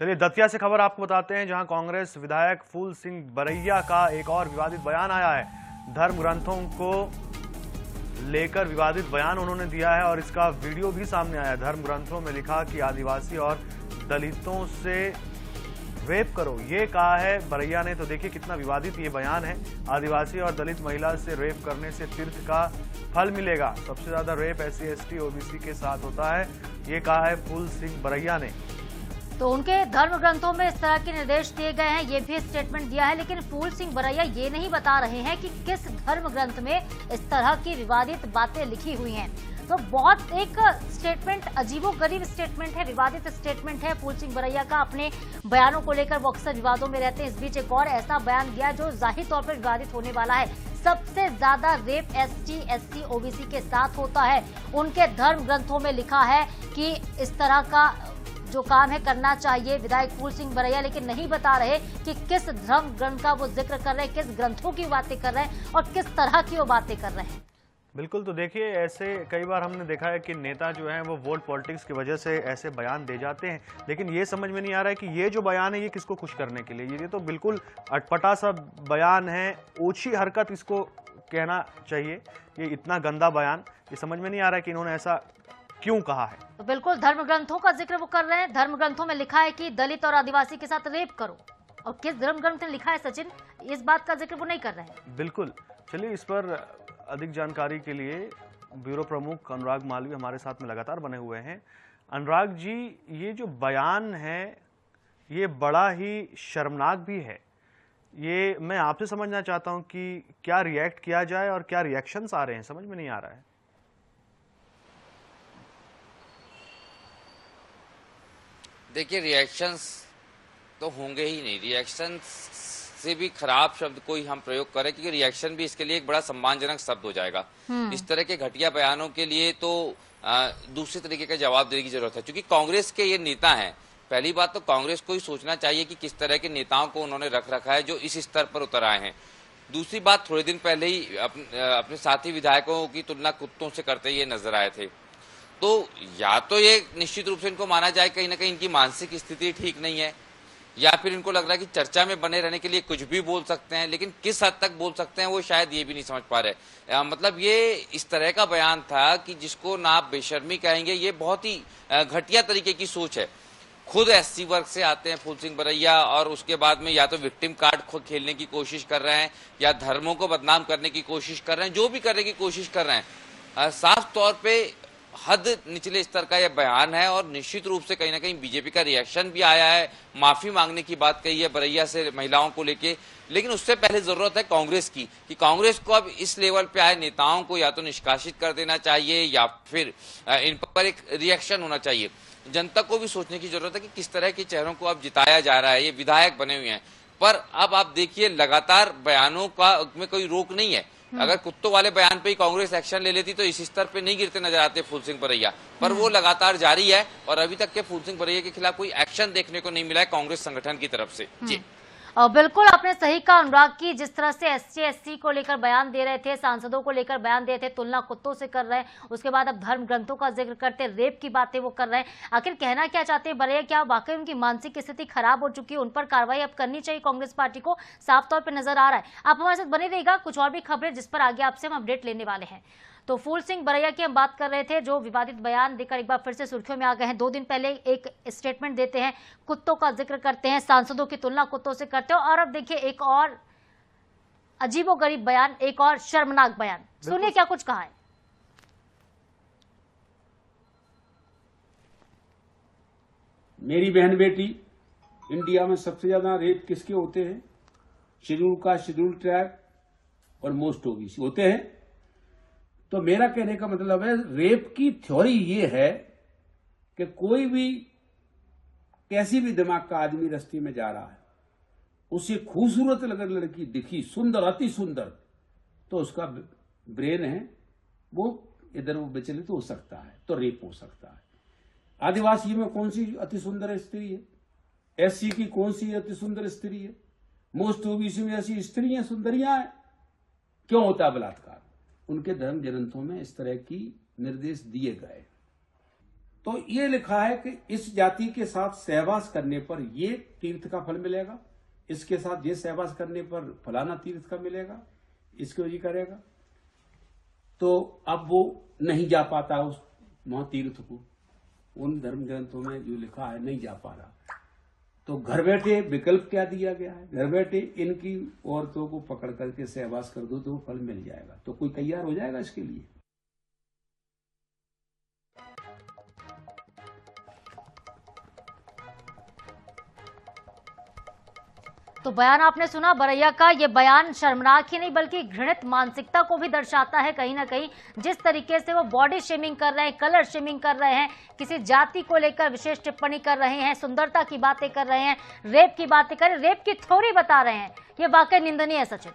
चलिए दतिया से खबर आपको बताते हैं, जहां कांग्रेस विधायक फूल सिंह बरैया का एक और विवादित बयान आया है। धर्म ग्रंथों को लेकर विवादित बयान उन्होंने दिया है और इसका वीडियो भी सामने आया। धर्म ग्रंथों में लिखा कि आदिवासी और दलितों से रेप करो, ये कहा है बरैया ने। तो देखिए कितना विवादित ये बयान है। आदिवासी और दलित महिला से रेप करने से तीर्थ का फल मिलेगा। सबसे ज्यादा रेप SC ST OBC के साथ होता है, ये कहा है फूल सिंह बरैया ने। तो उनके धर्म ग्रंथों में इस तरह के निर्देश दिए गए हैं, ये भी स्टेटमेंट दिया है। लेकिन फूल सिंह बरैया ये नहीं बता रहे हैं कि किस धर्म ग्रंथ में इस तरह की विवादित बातें लिखी हुई हैं। तो बहुत एक स्टेटमेंट अजीबोगरीब स्टेटमेंट है, विवादित स्टेटमेंट है फूल सिंह बरैया का। अपने बयानों को लेकर वो अक्सर विवादों में रहते हैं। इस बीच एक और ऐसा बयान दिया जो जाहिर तौर पर विवादित होने वाला है। सबसे ज्यादा रेप ST SC OBC के साथ होता है। उनके धर्म ग्रंथों में लिखा है कि इस तरह का जो काम है करना चाहिए विधायक फूल सिंह बरैया, लेकिन नहीं बता रहे कि किस धर्म ग्रंथ का वो जिक्र कर रहे हैं, किस ग्रंथों की बातें कर रहे हैं और किस तरह की वो बातें कर रहे हैं। बिल्कुल, तो देखिए ऐसे कई बार हमने देखा है कि नेता जो हैं वो वोट पॉलिटिक्स की वजह से ऐसे बयान दे जाते हैं, लेकिन ये समझ में नहीं आ रहा है कि ये जो बयान है ये किसको खुश करने के लिए। ये तो बिल्कुल अटपटा सा बयान है, ओछी हरकत इसको कहना चाहिए। ये इतना गंदा बयान, ये समझ में नहीं आ रहा है कि इन्होंने ऐसा क्यों कहा है। तो बिल्कुल धर्म ग्रंथों का जिक्र वो कर रहे हैं। धर्म ग्रंथों में लिखा है कि दलित और आदिवासी के साथ रेप करो, और किस धर्म ग्रंथ ने लिखा है सचिन, इस बात का जिक्र वो नहीं कर रहे हैं। बिल्कुल, चलिए इस पर अधिक जानकारी के लिए ब्यूरो प्रमुख अनुराग मालवीय हमारे साथ में लगातार बने हुए हैं। अनुराग जी, ये जो बयान है ये बड़ा ही शर्मनाक भी है। ये मैं आपसे समझना चाहता हूं कि क्या रिएक्ट किया जाए और क्या रिएक्शंस आ रहे हैं, समझ में नहीं आ रहा है। देखिए, रिएक्शंस तो होंगे ही नहीं। रिएक्शंस से भी खराब शब्द कोई हम प्रयोग करें, क्योंकि रिएक्शन भी इसके लिए एक बड़ा सम्मानजनक शब्द हो जाएगा। इस तरह के घटिया बयानों के लिए तो दूसरे तरीके का जवाब देने की जरूरत है। क्योंकि कांग्रेस के ये नेता हैं, पहली बात तो कांग्रेस को ही सोचना चाहिए कि किस तरह के नेताओं को उन्होंने रख रखा है जो इस स्तर पर उतर आए हैं। दूसरी बात, थोड़े दिन पहले ही अपने साथी विधायकों की तुलना कुत्तों से करते हुए नजर आए थे। तो या तो ये निश्चित रूप से इनको माना जाए कहीं ना कहीं इनकी मानसिक स्थिति ठीक नहीं है, या फिर इनको लग रहा है कि चर्चा में बने रहने के लिए कुछ भी बोल सकते हैं, लेकिन किस हद तक बोल सकते हैं वो शायद ये भी नहीं समझ पा रहे। मतलब ये इस तरह का बयान था कि जिसको ना आप बेशर्मी कहेंगे, ये बहुत ही घटिया तरीके की सोच है। खुद SC वर्ग से आते हैं फूल सिंह बरैया, और उसके बाद में या तो विक्टिम कार्ड खुद खेलने की कोशिश कर रहे हैं या धर्मों को बदनाम करने की कोशिश कर रहे हैं। जो भी करने की कोशिश कर रहे हैं, साफ तौर पे हद निचले स्तर का यह बयान है। और निश्चित रूप से कहीं ना कहीं बीजेपी का रिएक्शन भी आया है, माफी मांगने की बात कही है बरैया से महिलाओं को लेके। लेकिन उससे पहले जरूरत है कांग्रेस की, कि कांग्रेस को अब इस लेवल पे आए नेताओं को या तो निष्कासित कर देना चाहिए या फिर इन पर एक रिएक्शन होना चाहिए। जनता को भी सोचने की जरूरत है कि किस तरह के चेहरों को अब जिताया जा रहा है। ये विधायक बने हुए हैं, पर अब आप देखिए लगातार बयानों का में कोई रोक नहीं है। अगर कुत्तों वाले बयान पे ही कांग्रेस एक्शन ले लेती तो इस स्तर पे नहीं गिरते नजर आते फूल सिंह बरैया, पर वो लगातार जारी है और अभी तक के फूल सिंह बरैया के खिलाफ कोई एक्शन देखने को नहीं मिला है कांग्रेस संगठन की तरफ से। जी बिल्कुल आपने सही कहा अनुराग की, जिस तरह से SC SC को लेकर बयान दे रहे थे, सांसदों को लेकर बयान दे रहे थे, तुलना कुत्तों से कर रहे हैं, उसके बाद अब धर्म ग्रंथों का जिक्र करते, रेप की बातें वो कर रहे हैं। आखिर कहना क्या चाहते हैं बरैया? क्या वाकई उनकी मानसिक स्थिति खराब हो चुकी है? उन पर कार्रवाई अब करनी चाहिए कांग्रेस पार्टी को, साफ तौर पर नजर आ रहा है। आप हमारे साथ बने रहिएगा, कुछ और भी खबरें जिस पर आगे आपसे हम अपडेट लेने वाले हैं। तो फूल सिंह बरैया की हम बात कर रहे थे, जो विवादित बयान देकर एक बार फिर से सुर्खियों में आ गए हैं। 2 दिन पहले एक स्टेटमेंट देते हैं, कुत्तों का जिक्र करते हैं, सांसदों की तुलना कुत्तों से करते हैं, और अब देखिए एक और अजीबोगरीब बयान, एक और शर्मनाक बयान। सुनिए क्या कुछ कहा है। मेरी बहन बेटी, इंडिया में सबसे ज्यादा रेप किसके होते हैं? शेड्यूल कास्ट, शेड्यूल ट्राइब और मोस्ट ओबीसी होते हैं। तो मेरा कहने का मतलब है, रेप की थ्योरी ये है कि कोई भी कैसी भी दिमाग का आदमी रास्ते में जा रहा है, उसे खूबसूरत अगर लड़की दिखी, सुंदर, अति सुंदर, तो उसका ब्रेन है वो इधर वो विचलित हो सकता है, तो रेप हो सकता है। आदिवासी में कौन सी अति सुंदर स्त्री है? SC की कौन सी अति सुंदर स्त्री है? मोस्ट ओबीसी में ऐसी स्त्रियां सुंदरियां हैं। क्यों होता है बलात्कार? उनके धर्म ग्रंथों में इस तरह की निर्देश दिए गए। तो ये लिखा है कि इस जाति के साथ सहवास करने पर ये तीर्थ का फल मिलेगा, इसके साथ ये सहवास करने पर फलाना तीर्थ का मिलेगा, इसको ये करेगा। तो अब वो नहीं जा पाता उस महातीर्थ को, उन धर्म ग्रंथों में जो लिखा है नहीं जा पा रहा। तो घर बैठे विकल्प क्या दिया गया है, घर बैठे इनकी औरतों को पकड़ करके सहवास कर दो तो फल मिल जाएगा। तो कोई तैयार हो जाएगा इसके लिए? तो बयान आपने सुना बरैया का। ये बयान शर्मनाक ही नहीं बल्कि घृणित मानसिकता को भी दर्शाता है कहीं ना कहीं। जिस तरीके से वो बॉडी शेमिंग कर रहे हैं, कलर शेमिंग कर रहे हैं, किसी जाति को लेकर विशेष टिप्पणी कर रहे हैं, सुंदरता की बातें कर रहे हैं, रेप की बातें कर रहे हैं, रेप की थ्योरी बता रहे हैं, ये वाकई निंदनीय है सचिन।